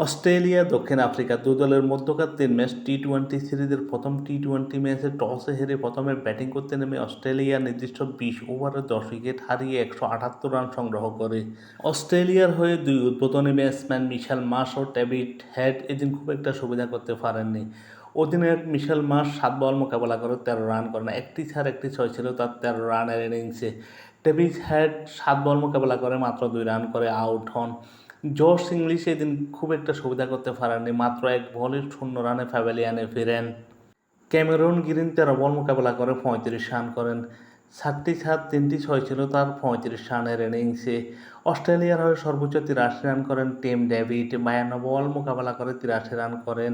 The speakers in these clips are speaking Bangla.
অস্ট্রেলিয়া দক্ষিণ আফ্রিকা দু দলের মধ্যকার 3 ম্যাচ টি-20 সিরিজের প্রথম টি-20 ম্যাচে টসে হেরে প্রথমে ব্যাটিং করতে নেমে অস্ট্রেলিয়া নির্দিষ্ট 20 ওভারে 10 উইকেট হারিয়ে 178 রান সংগ্রহ করে। অস্ট্রেলিয়ার হয়ে দুই উদ্বোধনী ব্যাটসম্যান মিশেল মার্শ ও ডেভিড হেড এদিন খুব একটা সুবিধা করতে পারেননি। অধিনায়ক মিশেল মার্শ 7 বল মোকাবেলা করে 13 রান করেন, একটি ছাড় একটি ছয় ছিল তার 13 রানের ইনিংসে। ডেভিড হেড 7 বল মোকাবেলা করে মাত্র 2 রান করে আউট হন। জশ ইংলিশ এদিন খুব একটা সুবিধা করতে পারেননি, মাত্র 1 বলে 0 রানে প্যাভিলিয়নে ফিরেন। ক্যামেরন গ্রিন 13 বল মোকাবেলা করে 35 রান করেন, 7টি ছাড় 3টি ছয় ছিল তার 35 রানের ইনিংসে। অস্ট্রেলিয়ার হয়ে সর্বোচ্চ 83 রান করেন টিম ডেভিড, 52 বল মোকাবেলা করে 83 রান করেন,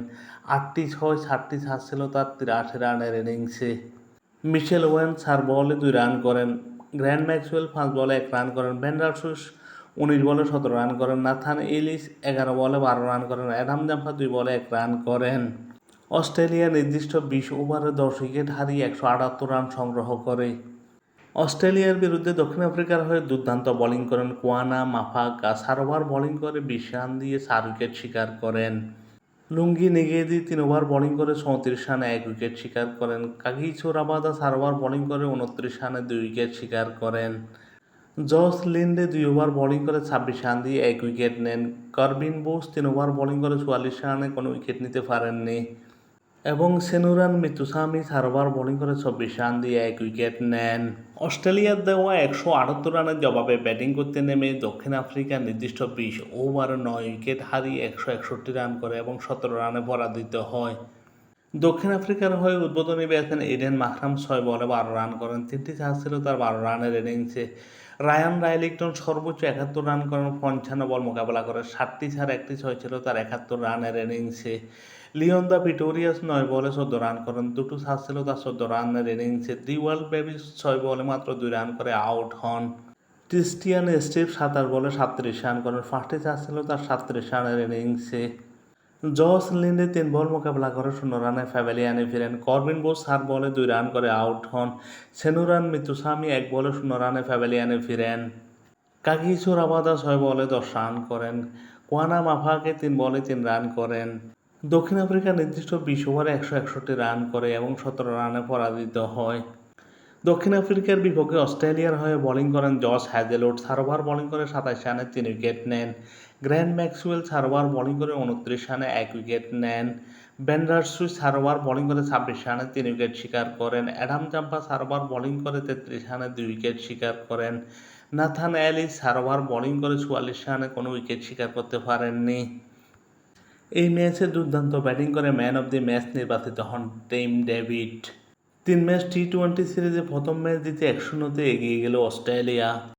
8টি ছয় 7টি ছাড় ছিল তার 83 রানের ইনিংসে। মিশেল ওয়েন 4 বলে 2 রান করেন, গ্র্যান্ট ম্যাক্সওয়েল 5 বলে 1 রান করেন, ভ্যান্ডারসুস 19 বলে 17 রান করেন, নাথান এলিস 11 বলে 12 রান করেন, অ্যাডাম জাম্পা 2 বলে 1 রান করেন। অস্ট্রেলিয়া নির্দিষ্ট 20 ওভারে 10 উইকেট হারিয়ে 178 রান সংগ্রহ করে। অস্ট্রেলিয়ার বিরুদ্ধে দক্ষিণ আফ্রিকার হয়ে দুর্দান্ত বোলিং করেন কোয়ানা মাফাকা, 4 ওভার বোলিং করে 20 রান দিয়ে 4 উইকেট শিকার করেন। লুঙ্গি নিগেদি 3 ওভার বোলিং করে 34 রানে 1 উইকেট শিকার করেন। কাগিসো রাবাদা 4 ওভার বোলিং করে 29 রানে 2 উইকেট শিকার করেন। জস লিন্ডে 2 ওভার বোলিং করে 26 রান দিয়ে 1 উইকেট নেন। করবিন বোস 3 ওভার বোলিং করে 44 রানে কোনো উইকেট নিতে পারেননি এবং সেনুরান মিতুসামি 4 ওভার বোলিং করে 24 রান দিয়ে 1 উইকেট নেন। অস্ট্রেলিয়ার দেওয়া 178 রানের জবাবে ব্যাটিং করতে নেমে দক্ষিণ আফ্রিকা নির্দিষ্ট 20 ওভারে 9 উইকেট হারিয়ে 161 রান করে এবং 17 রানে পরাজিত হয়। দক্ষিণ আফ্রিকার হয়ে উদ্বোধনী ব্যাটসম্যান এডেন মাকরাম 6 বলে 12 রান করেন, 3টি চার ছিল তার 12 রানের ইনিংসে। রায়ান রাইলিংটন সর্বোচ্চ 71 রান করেন, 55 বল মোকাবেলা করে, 7টি ছাড় 1টি ছয় ছিল তার 71 রানের ইনিংসে। লিওন দ্য ভিটোরিয়াস 9 বলে 14 রান করেন, 2টো ছাড় ছিল তার 14 রানের ইনিংসে। দি ওয়ার্ল্ড বেবিস 6 বলে মাত্র 2 রান করে আউট হন। ক্রিস্টিয়ান স্টিভ 27 বলে 37 রান করেন, 5টি চার ছিল তার 37 রানের ইনিংসে। জস লিন্ডে 3 বল মোকাবেলা করে 0 রানে প্যাভিলিয়নে ফিরেন। করবিন বোস 4 বলে 2 রান করে আউট হন। সেনুরান মিতুসামি 1 বলে 0 রানে প্যাভিলিয়নে ফিরেন। কাগিসো রাবাদা 6 বলে 10 রান করেন। কোয়ানা মাফাকে 3 বলে 3 রান করেন। দক্ষিণ আফ্রিকা নির্দিষ্ট 20 ওভারে 161 রান করে এবং 17 রানে পরাজিত হয়। দক্ষিণ আফ্রিকার বিপক্ষে অস্ট্রেলিয়ার হয়ে বোলিং করেন জশ হ্যাজেলউড, 4 ওভার বোলিং করে 27 রানে 3 উইকেট নেন। গ্র্যান্ট ম্যাক্সওয়েল 4 ওভার বোলিং করে 29 রানে 1 উইকেট নেন। ভ্যান্ডারসুই 4 ওভার বোলিং করে 26 রানে 3 উইকেট শিকার করেন। অ্যাডাম জাম্পা 4 ওভার বোলিং করে 33 রানে 2 উইকেট শিকার করেন। নাথান এলিস 4 ওভার বোলিং করে 44 রানে কোনো উইকেট শিকার করতে পারেননি। এই ম্যাচে দুর্দান্ত ব্যাটিং করে ম্যান অব দি ম্যাচ নির্বাচিত হন টিম ডেভিড। 3 ম্যাচ টি-20 সিরিজে প্রথম ম্যাচ জিতে 1-0 এগিয়ে গেল অস্ট্রেলিয়া।